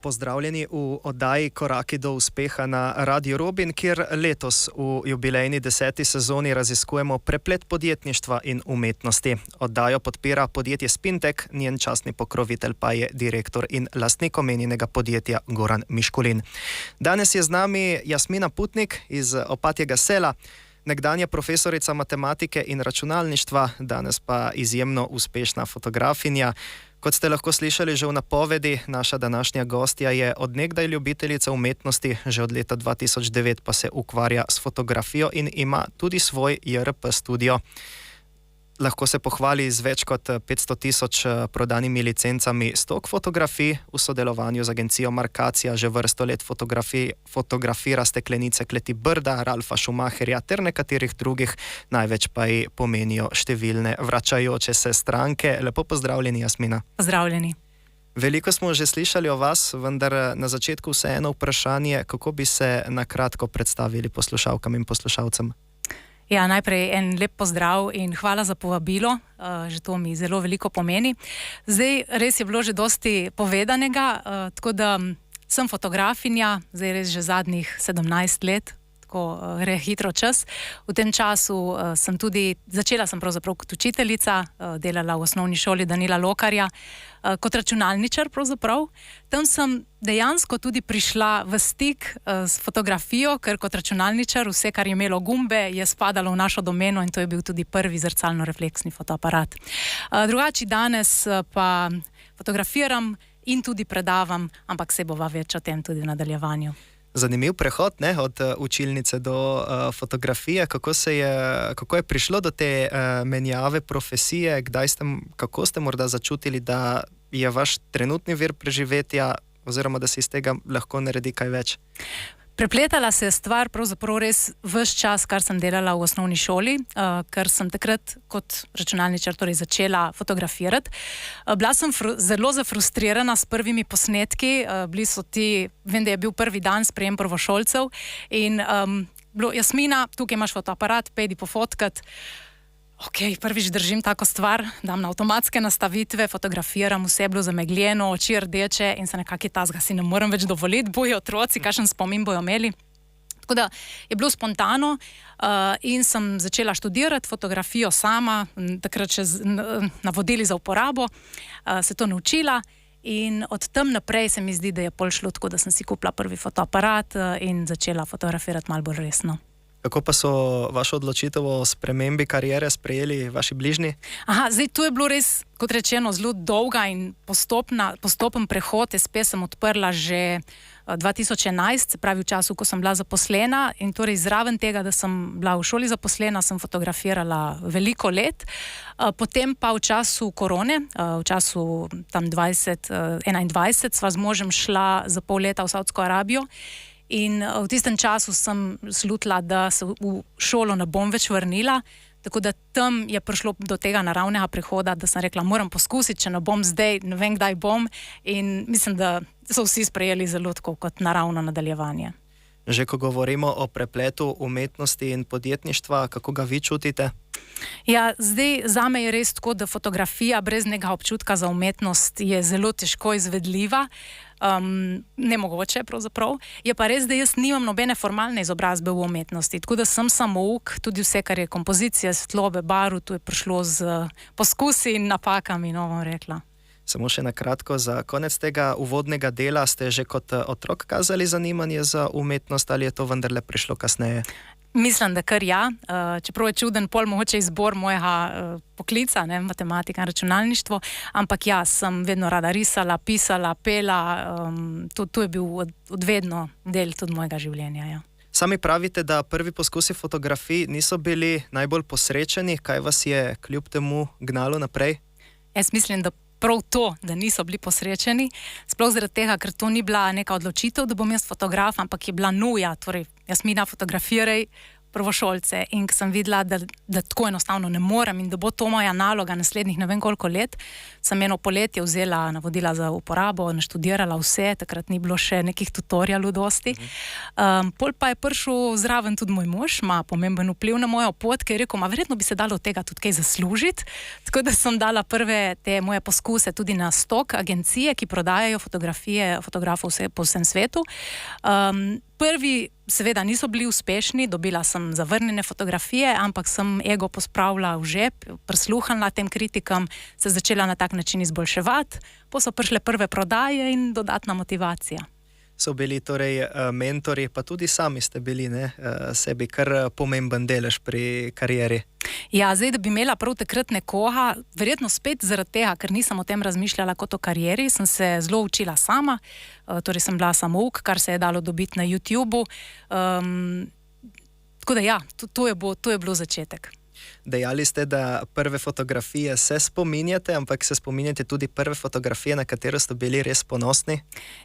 Pozdravljeni v oddaji Koraki do uspeha na Radiu Robin, kjer letos v jubilejni 10. sezoni raziskujemo preplet podjetništva in umetnosti. Oddajo podpira podjetje Spintek, njen častni pokrovitelj pa je direktor in lastnik omenjenega podjetja Goran Miškulin. Danes je z nami Jasmina Putnik iz Opatjega sela, nekdanja profesorica matematike in računalništva, danes pa izjemno uspešna fotografinja. Kot ste lahko slišali že v napovedi, naša današnja gostja je od nekdaj ljubiteljica umetnosti, že od leta 2009 pa se ukvarja s fotografijo in ima tudi svoj JRP studio. Lahko se pohvali z več kot 500.000 prodanimi licencami stok fotografij, v sodelovanju z agencijo Markacija že vrsto let fotografira steklenice kleti Brda, Ralfa Schumacherja ter nekaterih drugih, največ pa ji pomenijo številne vračajoče se stranke. Lepo pozdravljeni, Jasmina. Pozdravljeni. Veliko smo že slišali o vas, vendar na začetku vseeno vprašanje, kako bi se na kratko predstavili poslušalkam in poslušalcem. Ja, najprej en lep pozdrav in hvala za povabilo, že to mi zelo veliko pomeni. Zdaj, res je bilo že dosti povedanega, tako da sem fotografinja, zdaj res že zadnjih 17 let, tako gre hitro čas. V tem času začela sem pravzaprav kot učiteljica, delala v osnovni šoli Danila Lokarja, kot računalničar pravzaprav. Tam sem dejansko tudi prišla v stik s fotografijo, ker kot računalničar vse, kar je imelo gumbe, je spadalo v našo domeno in to je bil tudi prvi zrcalno-refleksni fotoaparat. Drugače danes pa fotografiram in tudi predavam, ampak se bova več o tem tudi v nadaljevanju. Zanimiv prehod, ne, od učilnice do fotografije. Kako je prišlo do te menjave profesije? Kako ste morda začutili, da je vaš trenutni vir preživetja oziroma da se iz tega lahko naredi kaj več? Prepletala se je stvar pravzaprav res ves čas, kar sem delala v osnovni šoli, ker sem takrat kot računalničar začela fotografirati. Bila sem zelo zafrustrirana s prvimi posnetki, vem, da je bil prvi dan sprejem prvošolcev in Jasmina, tukaj imaš fotoaparat, pejdi pofotkat. Ok, prvič držim tako stvar, dam na avtomatske nastavitve, fotografiram, vse je bilo zamegljeno, oči rdeče in se nekako tazga si ne morem več dovoliti, bojo otroci, kakšen spomin bojo imeli. Tako da je bilo spontano in sem začela študirati fotografijo sama, takrat še navodili za uporabo, se to naučila in od tam naprej se mi zdi, da je pol šlo tako, da sem si kupila prvi fotoaparat in začela fotografirati malo bolj resno. Kako pa so vašo odločitev o spremembi kariere sprejeli vaši bližnji? Zdaj to je bilo res, kot rečeno, zelo dolga in postopen prehod. SP sem odprla že 2011, se pravi v času, ko sem bila zaposlena in torej zraven tega, da sem bila v šoli zaposlena, sem fotografirala veliko let. Potem pa v času korone, v času tam 2021, sva z možem šla za pol leta v Saudsko Arabijo. In v tistem času sem slutila, da se v šolo ne bom več vrnila, tako da tam je prišlo do tega naravnega prehoda, da sem rekla, moram poskusiti, če ne bom zdaj, ne vem, kdaj bom. In mislim, da so vsi sprejeli zelo tako kot naravno nadaljevanje. Že ko govorimo o prepletu umetnosti in podjetništva, kako ga vi čutite? Ja, zdaj zame je res tako, da fotografija brez nekega občutka za umetnost je zelo težko izvedljiva. Nemogoče pravzaprav. Je pa res, da jaz nimam nobene formalne izobrazbe v umetnosti, tako da sem samouk, tudi vse, kar je kompozicija, svetlobe, barv, tu je prišlo z poskusi in napakami, bom rekla. Samo še na kratko, za konec tega uvodnega dela ste že kot otrok kazali zanimanje za umetnost ali je to vendarle prišlo kasneje? Mislim, da kar ja, čeprav je čuden pol mogoče izbor mojega poklica, matematika in računalništvo, ampak ja, sem vedno rada risala, pisala, pela, to je bil odvedno del tudi mojega življenja, ja. Sami pravite, da prvi poskusi fotografij niso bili najbolj posrečeni, kaj vas je kljub temu gnalo naprej? Jaz mislim, da prav to, da niso bili posrečeni, sploh zaradi tega, ker to ni bila neka odločitev, da bom jaz fotograf, ampak je bila nuja, torej Jasmina, fotografiraj, prvošolce in ko sem videla, da tako enostavno ne morem in da bo to moja naloga naslednjih ne vem koliko let, sem eno poletje vzela navodila za uporabo, naštudirala vse, takrat ni bilo še nekih tutorialov dosti. Pol pa je prišel zraven tudi moj mož, ima pomemben vpliv na mojo pot, ker je rekel, verjetno bi se dalo od tega tudi kaj zaslužiti, tako da sem dala prve te moje poskuse tudi na stok agencije, ki prodajajo fotografije fotografov po vsem svetu. Prvi seveda niso bili uspešni, dobila sem zavrnjene fotografije, ampak sem ego pospravila v žep, prisluhnila tem kritikam, se začela na tak način izboljševati, pa so prišle prve prodaje in dodatna motivacija. So bili torej mentori, pa tudi sami ste bili, sebi kar pomemben delež pri karieri. Ja, zdaj, da bi imela prav takrat nekoga, verjetno spet zaradi tega, ker nisem o tem razmišljala kot o karieri, sem se zelo učila sama, torej sem bila samouk, kar se je dalo dobiti na YouTubeu. Tako da ja, to je bilo začetek. Dejali ste, da prve fotografije se spominjate, ampak se spominjate tudi prve fotografije, na katero ste bili res ponosni?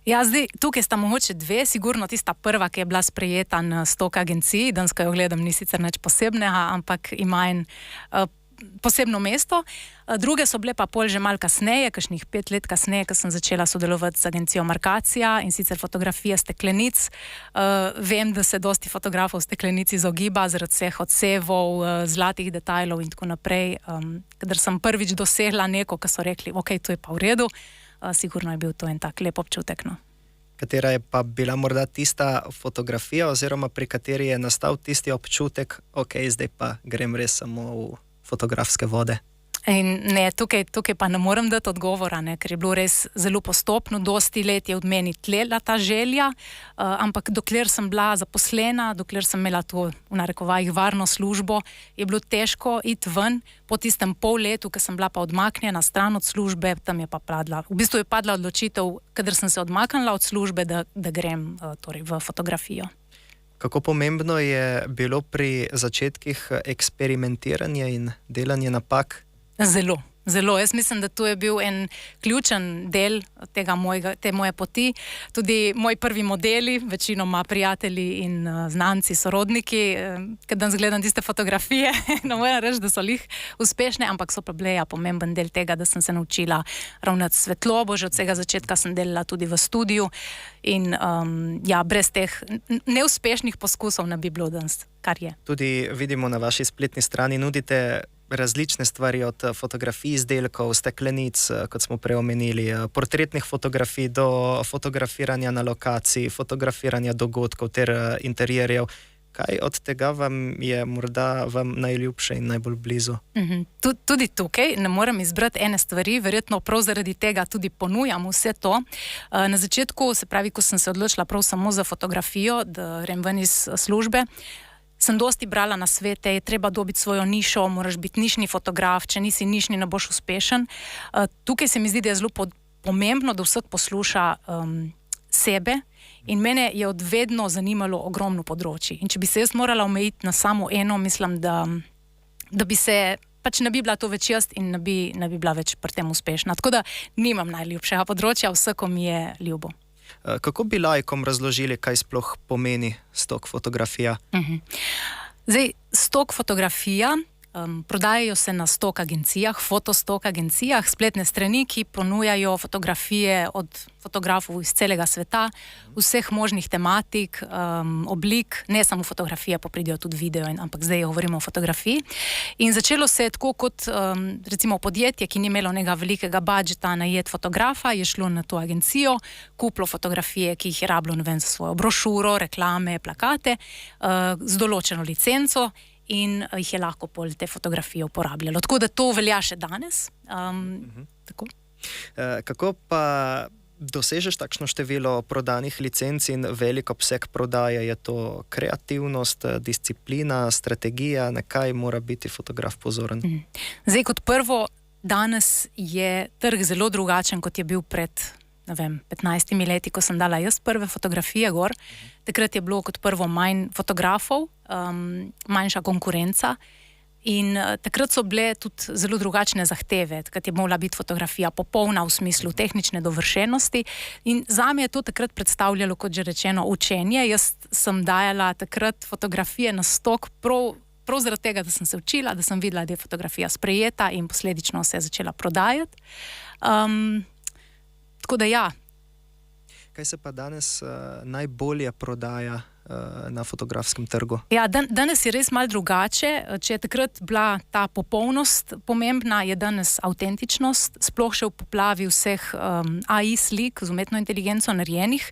Ja, zdaj, tukaj sta mogoče dve, sigurno tista prva, ki je bila sprejeta na stok agenciji, danes, ko jo gledam, ni sicer nič posebnega, ampak ima en posebno mesto. Druge so bile pa pol že malo kasneje, kakšnih 5 let kasneje, ko sem začela sodelovati z agencijo Markacija in sicer fotografije steklenic. Vem, da se dosti fotografov steklenic izogiba zaradi vseh odsevov, zlatih detajlov in tako naprej. Kadar sem prvič dosegla neko, ko so rekli, ok, to je pa v redu, sigurno je bil to en tak lep občutek, no. Katera je pa bila morda tista fotografija oziroma pri kateri je nastal tisti občutek, ok, zdaj pa grem res samo v fotografske vode? In ne, tukaj pa ne morem dati odgovora, ker je bilo res zelo postopno, dosti let je od meni tlela ta želja, ampak dokler sem bila zaposlena, dokler sem imela to v narekovajih varno službo, je bilo težko iti ven. Po tistem pol letu, ko sem bila pa odmaknjena stran od službe, tam je pa padla. V bistvu je padla odločitev, kadar sem se odmaknila od službe, da grem torej v fotografijo. Kako pomembno je bilo pri začetkih eksperimentiranje in delanje napak? Zelo, zelo. Jaz mislim, da to je bil en ključen del te moje poti. Tudi moji prvi modeli, večinoma prijatelji in znanci, sorodniki, kad danes gledam tiste fotografije, ne moram reči, da so lih uspešne, ampak so pa bile pomemben del tega, da sem se naučila ravnati svetlobo, že od vsega začetka sem delala tudi v studiu in brez teh neuspešnih poskusov ne bi bilo danes, kar je. Tudi vidimo na vaši spletni strani nudite različne stvari, od fotografij izdelkov, steklenic, kot smo prej omenili, portretnih fotografij do fotografiranja na lokaciji, fotografiranja dogodkov ter interjerjev. Kaj od tega vam je morda najljubše in najbolj blizu? Tudi tukaj ne morem izbrati ene stvari, verjetno prav zaradi tega tudi ponujam vse to. Na začetku, se pravi, ko sem se odločila prav samo za fotografijo, da grem ven iz službe, sem dosti brala na svete, je treba dobiti svojo nišo, moraš biti nišni fotograf, če nisi nišni, ne boš uspešen. Tukaj se mi zdi, da je zelo pomembno, da vsak posluša sebe in mene je od vedno zanimalo ogromno področji. In če bi se jaz morala omejiti na samo eno, mislim, da bi se, pač ne bi bila to več jaz in ne bi bila več pri tem uspešna. Tako da nimam najljubšega področja, vsako mi je ljubo. Kako bi laikom razložili, kaj sploh pomeni stok fotografija? Zdaj, stok fotografija prodajajo se na stok agencijah, fotostok agencijah, spletne strani, ki ponujajo fotografije od fotografov iz celega sveta, vseh možnih tematik, oblik, ne samo fotografije, pa pridejo tudi video, ampak zdaj govorimo o fotografiji. In začelo se je tako kot recimo podjetje, ki ni imelo nekega velikega budžeta najeti fotografa, je šlo na to agencijo, kupilo fotografije, ki jih je rabilo, ne vem, za svojo brošuro, reklame, plakate, z določeno licenco, in jih je lahko pol te fotografije uporabljalo. Tako da to velja še danes. Tako. Kako pa dosežeš takšno število prodanih licenc in velik obseg prodaje? Je to kreativnost, disciplina, strategija? Na kaj mora biti fotograf pozoren? Zdaj, kot prvo, danes je trg zelo drugačen, kot je bil pred 15 leti, ko sem dala jaz prve fotografije gor. Takrat je bilo kot prvo manj fotografov, manjša konkurenca In takrat so bile tudi zelo drugačne zahteve, takrat je morala biti fotografija popolna v smislu tehnične dovršenosti. In zame je to takrat predstavljalo, kot že rečeno, učenje. Jaz sem dajala takrat fotografije na stok prav zaradi tega, da sem se učila, da sem videla, da je fotografija sprejeta in posledično se je začela prodajati. Tako da ja. Kaj se pa danes najbolje prodaja na fotografskem trgu? Ja, danes je res malo drugače. Če je takrat bila ta popolnost pomembna, je danes avtentičnost, sploh še v poplavi vseh AI slik z umetno inteligenco narejenih.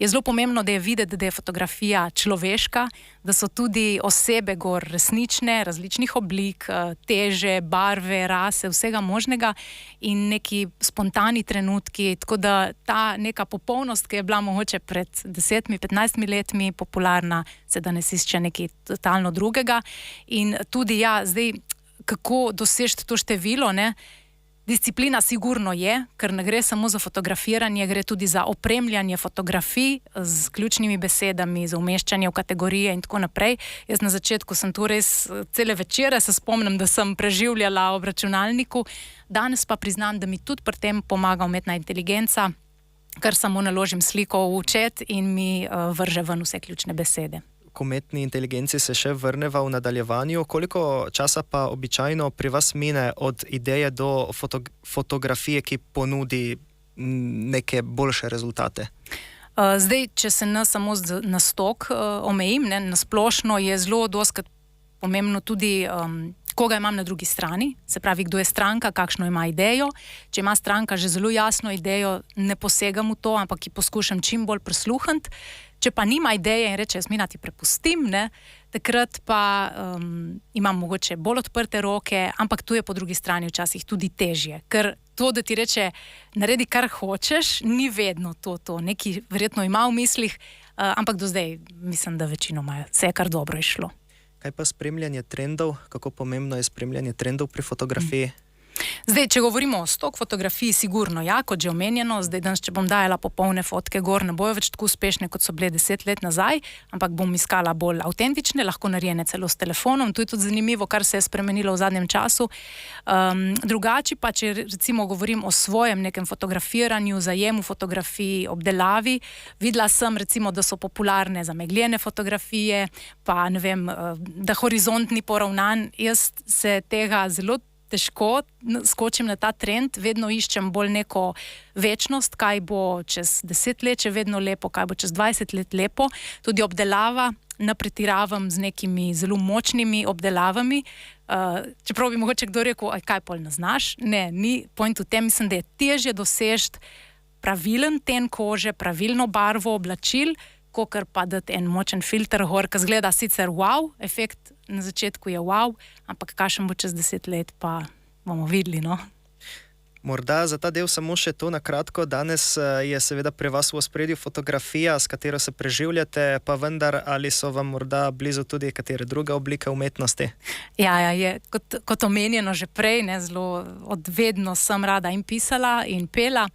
Je zelo pomembno, da je videti, da je fotografija človeška, da so tudi osebe gor resnične, različnih oblik, teže, barve, rase, vsega možnega in neki spontani trenutki, tako da ta neka popolnost, ki je bila mogoče pred 10-15 letmi popularna, se danes išče nekaj totalno drugega. In tudi ja, zdaj, kako doseči to število, ne? Disciplina sigurno je, ker ne gre samo za fotografiranje, gre tudi za opremljanje fotografij z ključnimi besedami, za umeščanje v kategorije in tako naprej. Jaz na začetku sem tu res cele večere, se spomnim, da sem preživljala ob računalniku, danes pa priznam, da mi tudi pri tem pomaga umetna inteligenca, ker samo naložim sliko v chat in mi vrže ven vse ključne besede. K umetni inteligenci se še vrneva v nadaljevanju. Koliko časa pa običajno pri vas mine od ideje do fotografije, ki ponudi neke boljše rezultate? Zdaj, če se samo na stok omejim, ne, na splošno je zelo dostikrat pomembno tudi koga imam na drugi strani, se pravi, kdo je stranka, kakšno ima idejo. Če ima stranka že zelo jasno idejo, ne posegam v to, ampak ji poskušam čim bolj prisluhniti. Če pa nima ideje in reče, Jasmina, ti prepustim, ne, takrat pa imam mogoče bolj odprte roke, ampak tu je po drugi strani včasih tudi težje. Ker to, da ti reče, naredi kar hočeš, ni vedno to. Neki verjetno ima v mislih, ampak do zdaj mislim, da večinoma se je kar dobro išlo. Kaj pa spremljanje trendov? Kako pomembno je spremljanje trendov pri fotografiji? Zdaj, če govorimo o stok fotografiji, sigurno ja, kot že omenjeno, zdaj danes, če bom dajala popolne fotke gor, ne bojo več tako uspešne, kot so bile 10 let nazaj, ampak bom iskala bolj avtentične, lahko narejene celo s telefonom. To je tudi zanimivo, kar se je spremenilo v zadnjem času. Drugače pa, če recimo govorim o svojem nekem fotografiranju, zajemu fotografiji, obdelavi, videla sem recimo, da so popularne zamegljene fotografije, pa ne vem, da horizont ni poravnan. Jaz se tega zelo težko skočim na ta trend, vedno iščem bolj neko večnost, kaj bo čez 10 let še vedno lepo, kaj bo čez 20 let lepo. Tudi obdelava, ne pretiravam z nekimi zelo močnimi obdelavami. Čeprav bi mogoče kdo rekel, kaj pol ne znaš? Ne, ni point v tem, mislim, da je težje doseči pravilen ten kože, pravilno barvo oblačil, kakor pa dati en močen filter gor, ki zgleda sicer wow, efekt na začetku je wow, ampak kakšen bo čez 10 let, pa bomo videli, no. Morda za ta del samo še to na kratko. Danes je seveda pri vas v ospredju fotografija, s katero se preživljate, pa vendar ali so vam morda blizu tudi katere druge oblike umetnosti? Ja, je kot omenjeno že prej, ne, zelo odvedno sem rada in pisala in pela.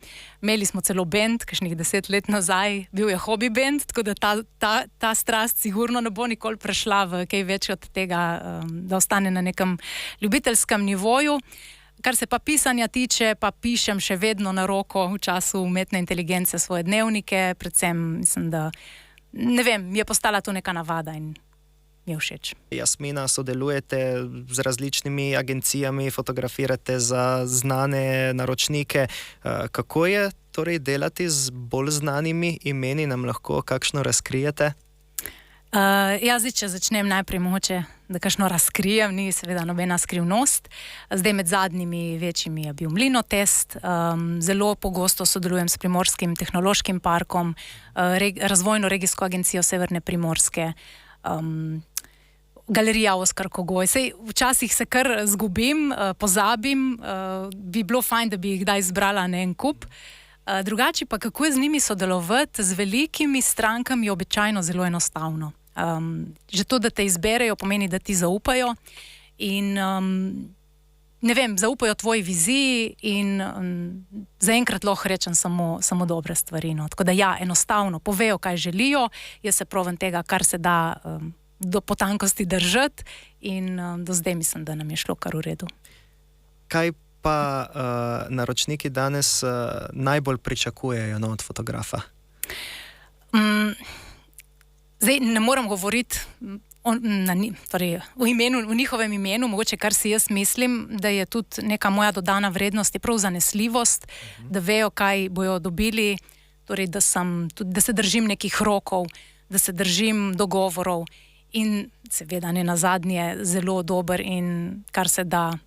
Imeli smo celo bend, kakšnih 10 let nazaj, bil je hobi bend, tako da ta strast sigurno ne bo nikoli prešla v kaj več od tega, da ostane na nekem ljubiteljskem nivoju. Kar se pa pisanja tiče, pa pišem še vedno na roko v času umetne inteligence svoje dnevnike, predvsem mislim, da, ne vem, mi je postala to neka navada in mi je všeč. Jasmina, sodelujete z različnimi agencijami, fotografirate za znane naročnike. Kako je torej delati z bolj znanimi imeni, nam lahko kakšno razkrijete? Zdaj, če začnem najprej mogoče, da kakšno razkrijem, ni seveda nobena skrivnost. Zdaj med zadnjimi večjimi je bil Mlinotest, zelo pogosto sodelujem s Primorskim tehnološkim parkom, razvojno regijsko agencijo Severne Primorske, Galerija Oskar Kogoj. Sej včasih se kar zgubim, pozabim, bi bilo fajn, da bi jih kdaj zbrala na en kup. Drugače pa, kako je z njimi sodelovati, z velikimi strankami je običajno zelo enostavno. Že to, da te izberejo, pomeni, da ti zaupajo in ne vem, zaupajo tvoji viziji in zaenkrat lahko rečem samo dobre stvari. No. Tako da ja, enostavno, povejo, kaj želijo, jaz se probam tega, kar se da do potankosti držati in do zdaj mislim, da nam je šlo kar v redu. Kaj pa naročniki danes najbolj pričakujejo od fotografa? Zdaj ne moram govoriti v njihovem imenu, mogoče kar si jaz mislim, da je tudi neka moja dodana vrednost, je prav zanesljivost, da vejo, kaj bojo dobili, torej da se držim nekih rokov, da se držim dogovorov in seveda ne nazadnje zelo dober in kar se da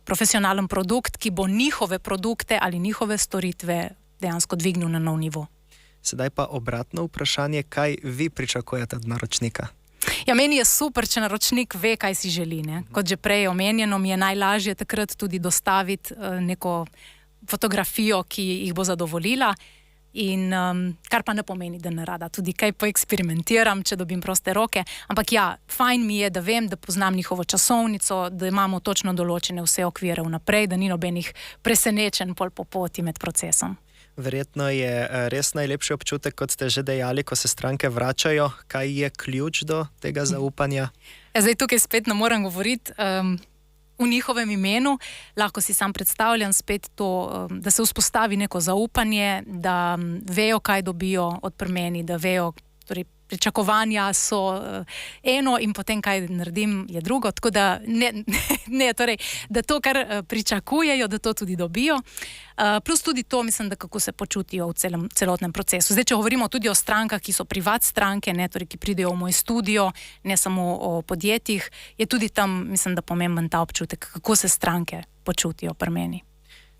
profesionalen produkt, ki bo njihove produkte ali njihove storitve dejansko dvignil na nov nivo. Sedaj pa obratno vprašanje, kaj vi pričakujete od naročnika? Ja, meni je super, če naročnik ve, kaj si želi. Ne? Kot že prej omenjeno, mi je najlažje takrat tudi dostaviti neko fotografijo, ki jih bo zadovoljila. In kar pa ne pomeni, da ne rada tudi kaj poeksperimentiram, če dobim proste roke. Ampak ja, fajn mi je, da vem, da poznam njihovo časovnico, da imamo točno določene vse okvire vnaprej, da ni nobenih presenečenj pol po poti med procesom. Verjetno je res najlepši občutek, kot ste že dejali, ko se stranke vračajo. Kaj je ključ do tega zaupanja? Ja, zdaj tukaj spet ne moram govoriti v njihovem imenu, lahko si sam predstavljam spet to, da se vzpostavi neko zaupanje, da vejo, kaj dobijo od meni, da vejo, torej pričakovanja so eno in potem, kaj naredim, je drugo. Tako da, torej, da to, kar pričakujejo, da to tudi dobijo. Plus tudi to, mislim, da kako se počutijo v celotnem procesu. Zdaj, če govorimo tudi o strankah, ki so privat stranke, torej, ki pridejo v moj studio, ne samo o podjetjih, je tudi tam, mislim, da pomemben ta občutek, kako se stranke počutijo pri meni.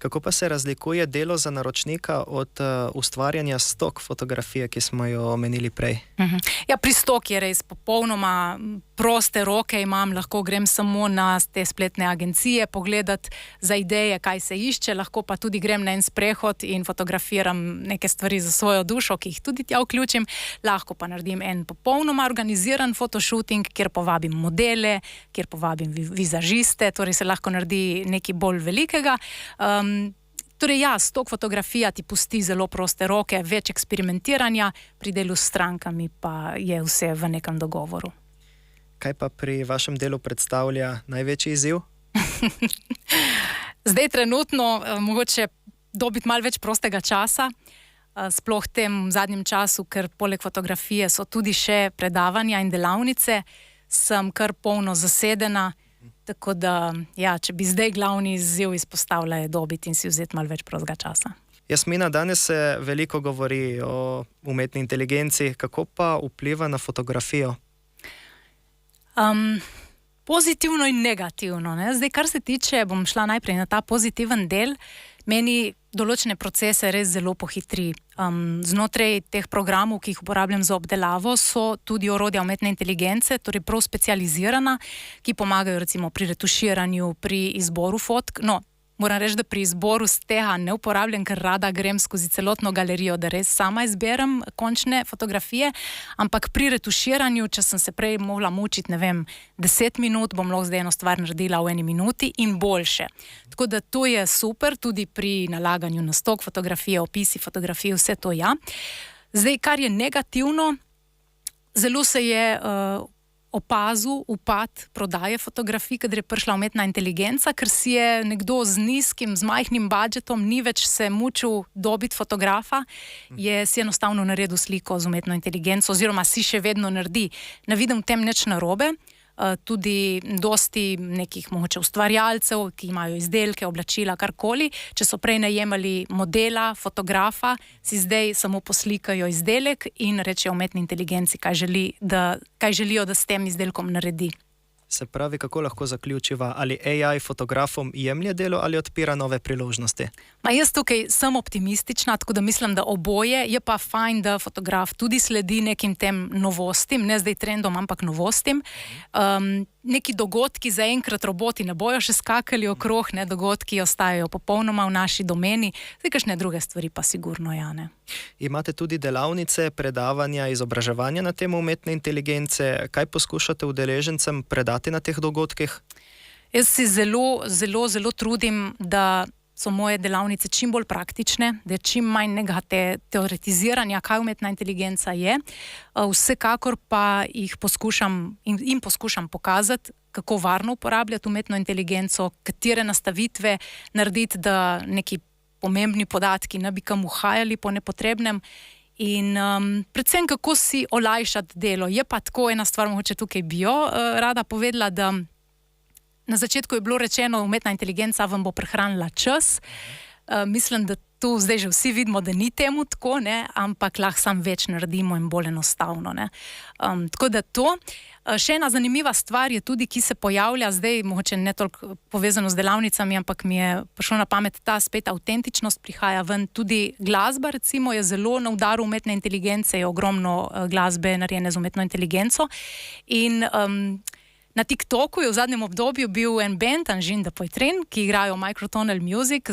Kako pa se razlikuje delo za naročnika od ustvarjanja stok fotografije, ki smo jo omenili prej? Ja, pri stok je res popolnoma proste roke imam, lahko grem samo na te spletne agencije pogledati za ideje, kaj se išče, lahko pa tudi grem na en sprehod in fotografiram neke stvari za svojo dušo, ki jih tudi tja vključim, lahko pa naredim en popolnoma organiziran fotoshooting, kjer povabim modele, kjer povabim vizažiste, torej se lahko naredi nekaj bolj velikega. Torej ja, stok fotografija ti pusti zelo proste roke, več eksperimentiranja, pri delu s strankami pa je vse v nekem dogovoru. Kaj pa pri vašem delu predstavlja največji izziv? Zdaj trenutno mogoče dobiti malo več prostega časa, sploh v tem zadnjem času, ker poleg fotografije so tudi še predavanja in delavnice, sem kar polno zasedena. Tako da, ja, če bi zdaj glavni izziv izpostavila, je dobiti in si vzeti malo več prostega časa. Jasmina, danes se veliko govori o umetni inteligenci. Kako pa vpliva na fotografijo? Pozitivno in negativno. Ne? Zdaj, kar se tiče, bom šla najprej na ta pozitiven del, meni določene procese res zelo pohitri. Znotraj teh programov, ki jih uporabljam za obdelavo, so tudi orodja umetne inteligence, torej prav specializirana, ki pomagajo recimo pri retuširanju, pri izboru fotk. No, moram reči, da pri izboru z tega ne uporabljam, ker rada grem skozi celotno galerijo, da res sama izberem končne fotografije, ampak pri retuširanju, če sem se prej mogla mučiti, 10 minut, bom lahko zdaj eno stvar naredila v 1 minuti in boljše. Tako da to je super, tudi pri nalaganju na stok fotografije, opisi fotografije, vse to ja. Zdaj, kar je negativno, zelo se je opazil upad prodaje fotografij, kadar je prišla umetna inteligenca, ker si je nekdo z nizkim, z majhnim budžetom ni več se mučil dobiti fotografa, si enostavno naredil sliko z umetno inteligenco oziroma si še vedno naredi. Ne vidim v tem nič narobe. Tudi dosti nekih mogoče ustvarjalcev, ki imajo izdelke, oblačila, karkoli, če so prej najemali modela, fotografa, si zdaj samo poslikajo izdelek in rečejo umetni inteligenci, kaj želijo, da s tem izdelkom naredi. Se pravi, kako lahko zaključiva, ali AI fotografom jemlje delo ali odpira nove priložnosti? Jaz tukaj sem optimistična, tako da mislim, da oboje. Je pa fajn, da fotograf tudi sledi nekim tem novostim, ne zdaj trendom, ampak novostim. Neki dogodki, zaenkrat roboti ne bojo še skakali okrog, dogodki ostajajo popolnoma v naši domeni, zdaj kakšne druge stvari pa sigurno ja, ne. Imate tudi delavnice, predavanja, izobraževanja na temo umetne inteligence. Kaj poskušate udeležencem predati na teh dogodkih? Jaz si zelo trudim, da so moje delavnice čim bolj praktične, da je čim manj nekega teoretiziranja, kaj umetna inteligenca je. Vsekakor pa jim poskušam pokazati, kako varno uporabljati umetno inteligenco, katere nastavitve narediti, da neki pomembni podatki ne bi kam uhajali po nepotrebnem. In predvsem, kako si olajšati delo. Je pa tako ena stvar, mogoče tukaj bi jo rada povedala, da na začetku je bilo rečeno, umetna inteligenca vam bo prehranila čas. Mislim, da tu zdaj že vsi vidimo, da ni temu tako, ne? Ampak lahko sam več naredimo in bolj enostavno. Ne? Tako da to. Še ena zanimiva stvar je tudi, ki se pojavlja zdaj, mogoče ne toliko povezano z delavnicami, ampak mi je prišlo na pamet ta spet avtentičnost prihaja ven. Tudi glasba, recimo, je zelo na udaru umetne inteligence, je ogromno glasbe narejene z umetno inteligenco. In na TikToku je v zadnjem obdobju bil en band, Anžin de Poitrin, ki igrajo Microtonal Music,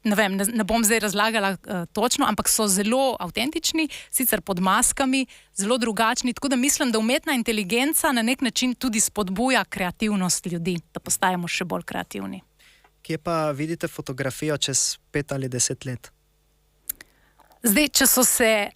ne bom zdaj razlagala točno, ampak so zelo avtentični, sicer pod maskami, zelo drugačni, tako da mislim, da umetna inteligenca na nek način tudi spodbuja kreativnost ljudi, da postajamo še bolj kreativni. Kje pa vidite fotografijo čez 5 ali 10 let? Zdaj, če so se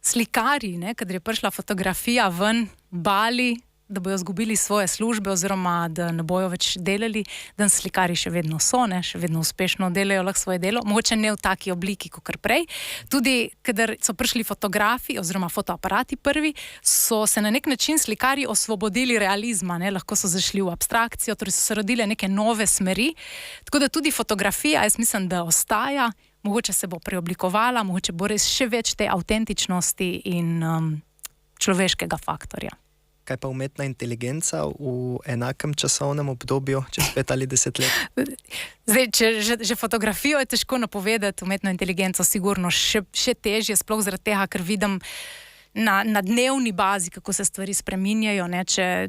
slikari, kadar je prišla fotografija ven, bali, da bojo izgubili svoje službe oziroma da ne bojo več delali, da slikari še vedno so, še vedno uspešno delajo lahko svoje delo, mogoče ne v taki obliki, kot prej. Tudi, kadar so prišli fotografi oziroma fotoaparati prvi, so se na nek način slikari osvobodili realizma, lahko so zašli v abstrakcijo, torej so se rodile neke nove smeri, tako da tudi fotografija, jaz mislim, da ostaja, mogoče se bo preoblikovala, mogoče bo res še več te avtentičnosti in človeškega faktorja. Kaj pa umetna inteligenca v enakem časovnem obdobju, čez 5 ali 10 let? Zdaj, že fotografijo je težko napovedati, umetno inteligenco sigurno še težje, sploh zaradi tega, ker vidim na dnevni bazi, kako se stvari spreminjajo.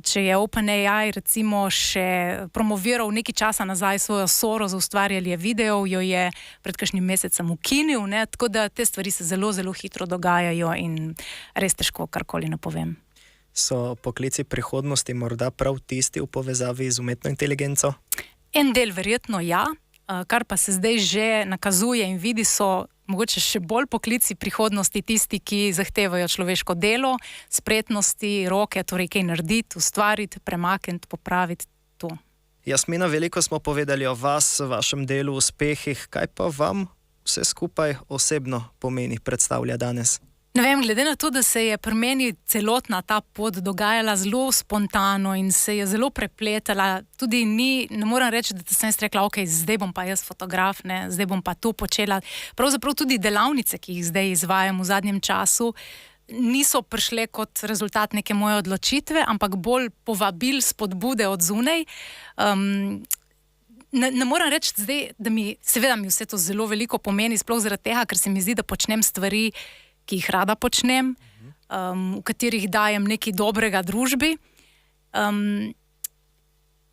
Če je OpenAI recimo še promoviral nekaj časa nazaj svojo Soro za ustvarjanje videov, jo je pred kakšnim mesecem ukinil, tako da te stvari se zelo, zelo hitro dogajajo in res težko karkoli napovem. So poklici prihodnosti morda prav tisti v povezavi z umetno inteligenco? En del verjetno ja, kar pa se zdaj že nakazuje in vidi, so mogoče še bolj poklici prihodnosti tisti, ki zahtevajo človeško delo, spretnosti, roke, torej kaj narediti, ustvariti, premakniti, popraviti to. Jasmina, veliko smo povedali o vas, vašem delu, uspehih. Kaj pa vam vse skupaj osebno pomeni, predstavlja danes? Ne vem, glede na to, da se je pri meni celotna ta pot dogajala zelo spontano in se je zelo prepletala, tudi ne moram reči, da sem rekla, ok, zdaj bom pa jaz fotograf, zdaj bom pa to počela. Pravzaprav tudi delavnice, ki jih zdaj izvajam v zadnjem času, niso prišle kot rezultat neke moje odločitve, ampak bolj povabil, spodbude od zunaj. Ne moram reči zdaj, da mi vse to zelo veliko pomeni, sploh zaradi tega, ker se mi zdi, da počnem stvari, ki jih rada počnem, v katerih dajem nekaj dobrega družbi.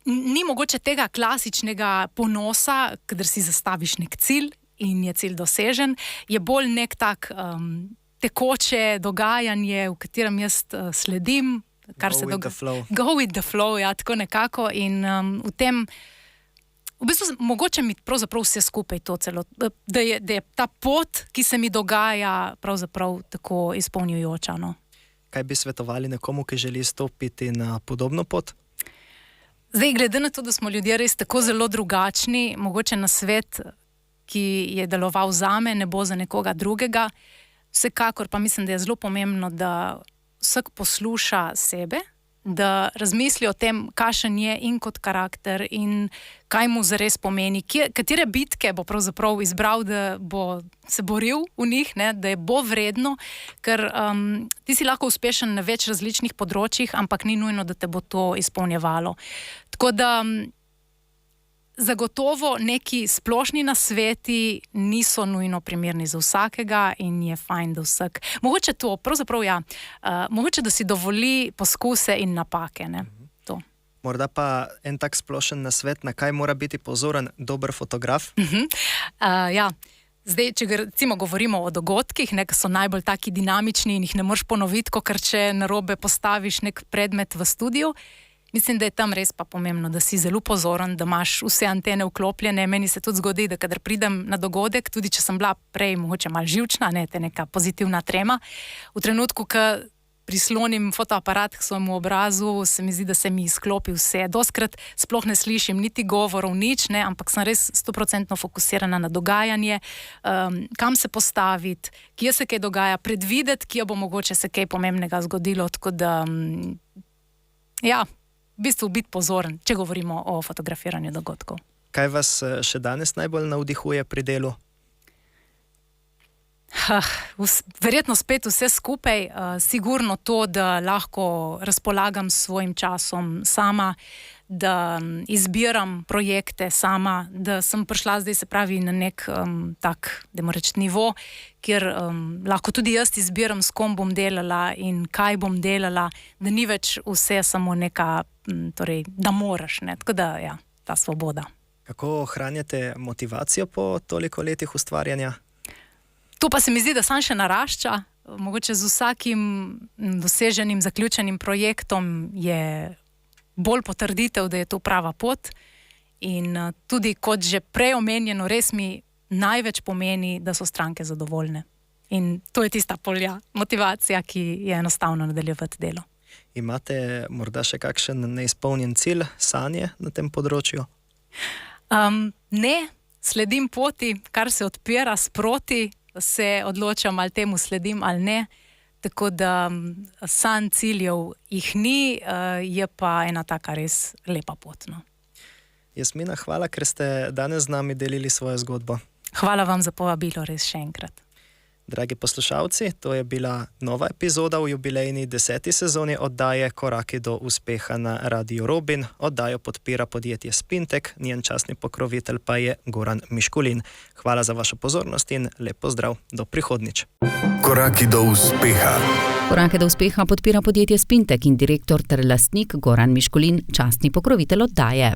Ni mogoče tega klasičnega ponosa, kadar si zastaviš nek cilj in je cilj dosežen, je bolj nek tak tekoče dogajanje, v katerem jaz sledim, kar se dogaja. Go with the flow, ja, tako nekako. In v tem v bistvu mogoče mi pravzaprav vse skupaj to celo, da je ta pot, ki se mi dogaja, pravzaprav tako izpolnjujoča. Kaj bi svetovali nekomu, ki želi stopiti na podobno pot? Zdaj, glede na to, da smo ljudje res tako zelo drugačni, mogoče na svet, ki je deloval zame, ne bo za nekoga drugega. Vsekakor pa mislim, da je zelo pomembno, da vsak posluša sebe, da razmisli o tem, kakšen je in kot karakter in kaj mu zares pomeni, katere bitke bo pravzaprav izbral, da bo se boril v njih, da je bo vredno, ker ti si lahko uspešen na več različnih področjih, ampak ni nujno, da te bo to izpolnjevalo. Tako da zagotovo neki splošni nasveti niso nujno primerni za vsakega in je fajn, da vsak. Mogoče to, pravzaprav ja, mogoče da si dovoli poskuse in napake, to. Morda pa en tak splošen nasvet, na kaj mora biti pozoren dober fotograf? Ja, zdaj, če recimo govorimo o dogodkih, ki so najbolj taki dinamični in jih ne moreš ponoviti, kot če narobe postaviš nek predmet v studiu, Mislim, da je tam res pa pomembno, da si zelo pozoren, da imaš vse antene vklopljene. Meni se tudi zgodi, da kadar pridem na dogodek, tudi če sem bila prej mogoče malo živčna, te neka pozitivna trema, v trenutku, ko prislonim fotoaparat k svojemu obrazu, se mi zdi, da se mi izklopi vse. Doskrat sploh ne slišim niti govorov, nič, ampak sem res 100% fokusirana na dogajanje, kam se postaviti, kje se kaj dogaja, predvideti, kje bo mogoče se kaj pomembnega zgodilo, tako da, ja, v bistvu biti pozoren, če govorimo o fotografiranju dogodkov. Kaj vas še danes najbolj navdihuje pri delu? Verjetno spet vse skupaj, sigurno to, da lahko razpolagam s svojim časom sama, da izbiram projekte sama, da sem prišla zdaj, se pravi, na nek tak, dajmo reči, nivo, kjer lahko tudi jaz izbiram, s kom bom delala in kaj bom delala, da ni več vse samo neka, torej, da moraš, tako da, ja, ta svoboda. Kako ohranjate motivacijo po toliko letih ustvarjanja? To pa se mi zdi, da sam še narašča. Mogoče z vsakim doseženim, zaključenim projektom je bolj potrditev, da je to prava pot. In tudi kot že prej omenjeno, res mi največ pomeni, da so stranke zadovoljne. In to je tista polja motivacija, ki je enostavno nadaljevati delo. Imate morda še kakšen neizpolnjen cilj, sanje na tem področju? Ne, sledim poti, kar se odpira sproti, se odločam, ali temu sledim ali ne, tako da sanj ciljev jih ni, je pa ena taka res lepa pot. No. Jasmina, hvala, ker ste danes z nami delili svojo zgodbo. Hvala vam za povabilo, res še enkrat. Dragi poslušalci, to je bila nova epizoda v jubilejni 10. sezoni oddaje Koraki do uspeha na Radiu Robin. Oddajo podpira podjetje Spintek, njen častni pokrovitelj pa je Goran Miškulin. Hvala za vašo pozornost in lep pozdrav. Do prihodnjič. Koraki do uspeha. Korake do uspeha podpira podjetje Spintek in direktor ter lastnik Goran Miškulin, častni pokrovitelj oddaje.